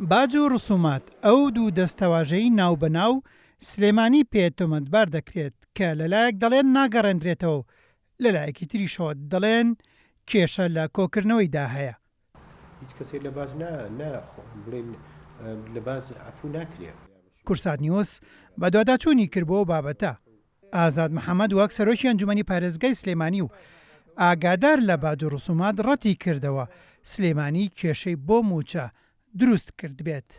باج و ڕسومات ئەو دوو دەستەواژەی ناوبەناو سلێمانی پێ تۆمەتبار دەکرێت کە لەلایەک دەڵێن ناگەڕێنرێتەوە لەلایەکی تریشەوە دەڵێن کێشە لە کۆکردنەوەیدا هەیە. هیچ کەسێک لە باج بڵێن لە باز عفو ناکرێت. کورسات نیوس بە دوواداچوونی کردبووە بابەتە. ئازاد محەممەد وەک سەرۆکی ئەنجومەنی پارێزگای سلێمانی و ئاگادار لە باج و ڕسومات ڕەتی کردەوە سلێمانی کێشەی بۆ موچە دروست کرد بێت.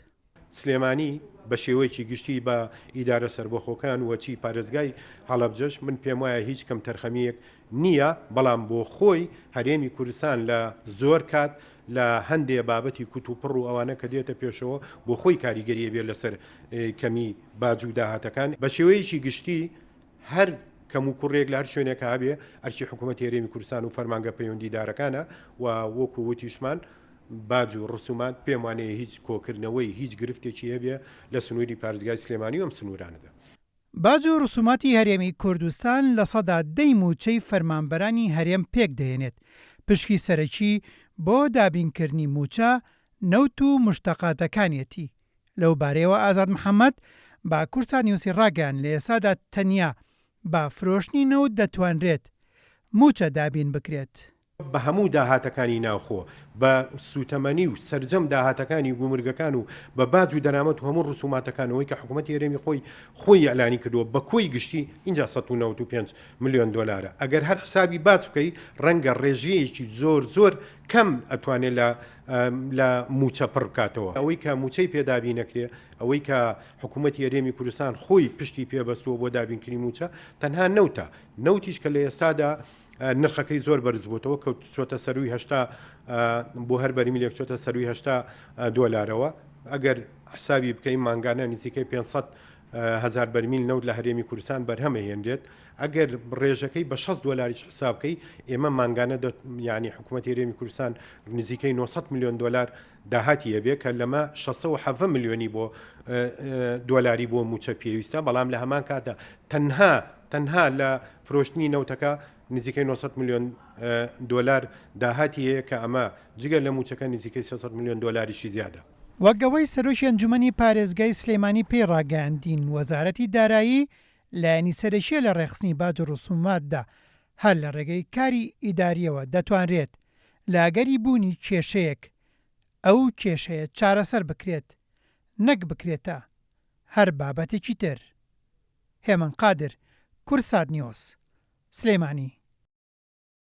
سلێمانی بە شێوەیەکی گشتی بە ئیدارە سەربەخۆکان وەچی پارێزگای هەڵەبجەش من پێم وایە هیچ کەم تەرخەمیەک نییە، بەڵام بۆ خۆی هەرێمی کوردستان لە زۆر کات لە هەندێک بابەتی کووتوپڕ و ئەوانە کە دێتە پێشەوە بۆ خۆی کاریگەریە بێت لەسەر کەمی باج و داهاتەکان بە شێوەیەکی گشتی هەر کەم و کوڕێک لە هەر شوێنێک هەبێ ئەرچی حکوومەتی هەرێمی کوردستان و فەرمانگە پەیوەندیدارەکانە و وەکو وتیشمان باج و ڕسومات پێم وانەیە هیچ کۆکردنەوەی هیچ گرفتێکی هەبێ لە سنووری پارێزگای سلێمانی و ئەم سنوورانەدا. باج و ڕسوماتی هەرێمی کوردستان لە سەدا دەی موچەی فەرمانبەرانی هەرێم پێک دەهێنێت پشکی سەرەکی بۆ دابینکردنی موچە نەوت و مشتەقاتەکانیەتی. لەو بارەیەوە ئازاد محەممەد با کورسات نیوسی ڕاگەیان لە ئێسادا تەنیا با فرۆشتنی نەوت دەتوانرێت موچە دابین بکرێت. بە هەموو داهاتەکانی ناوخۆ بە سوتەمەنی و سەرجەم داهاتەکانی گومرگەکان و بە باج و دەرامەت و هەموو ڕسوماتەکانەوەی کە حکوومەتی هەرێمی خۆی ئەلانی کردووە بە کۆی گشتی اینجا 195 میلیۆن دلارە. ئەگەر هەر حسابی باج بکەی ڕەنگە ڕێژەیەکی زۆر کەم ئەتوانێت لە موچە پڕ بکاتەوە. ئەوەی کە موچەی پێدابی نەکرێ، ئەوەی کە حکوومەتی هەرێمی کوردستان خۆی پشتی پێبەستووە بۆ دابینکردنی موچە تەنها نەوتیش کە لە ئێستادا نرخەکەی زۆر بەرز بووتەوە کە چۆتە سەروی هەشتا بۆ هەر بەرمیلێک چۆتە سەروی $80. ئەگەر حسابی بکەین مانگانە نزیکەی 500,000 بەرمیل نەوت لە هەرێمی کوردستان بەرهەمە هێنرێت. ئەگەر ڕێژەکەی بە $6 حسابکەی ئێمە مانگانە یعنی حکوومەتی هەرێمی کوردستان نزیکەی $900 میلیۆن داهاتی هەبێ کە لەمە 670 میلیۆنی بۆ دۆلاری بۆ موچە پێویستە. بەڵام لە هەمان کاتە تەنها لە فرۆشتنی نەوتەکە نزیکەی $900 میلیۆن داهاتی هەیە کە ئەمە جگە لە موچەکە نزیکەی $300 میلیۆن زیادە. وەگەوەی سەرۆکی ئەنجومەنی پارێزگای سلێمانی پێی ڕاگەاندین وەزارەتی دارایی لایەنی سەرەکیە لە ڕێخستنی باج و ڕسوماتدا هەر لە ڕێگەی کاری ئیداریەوە دەتوانرێت لاگەری بوونی کێشەیەک ئەو کێشەیە چارەسەر بکرێت نەک بکرێتە هەر بابەتێکی تر. هێمن قادر، کورسات نیوس، سلێمانی.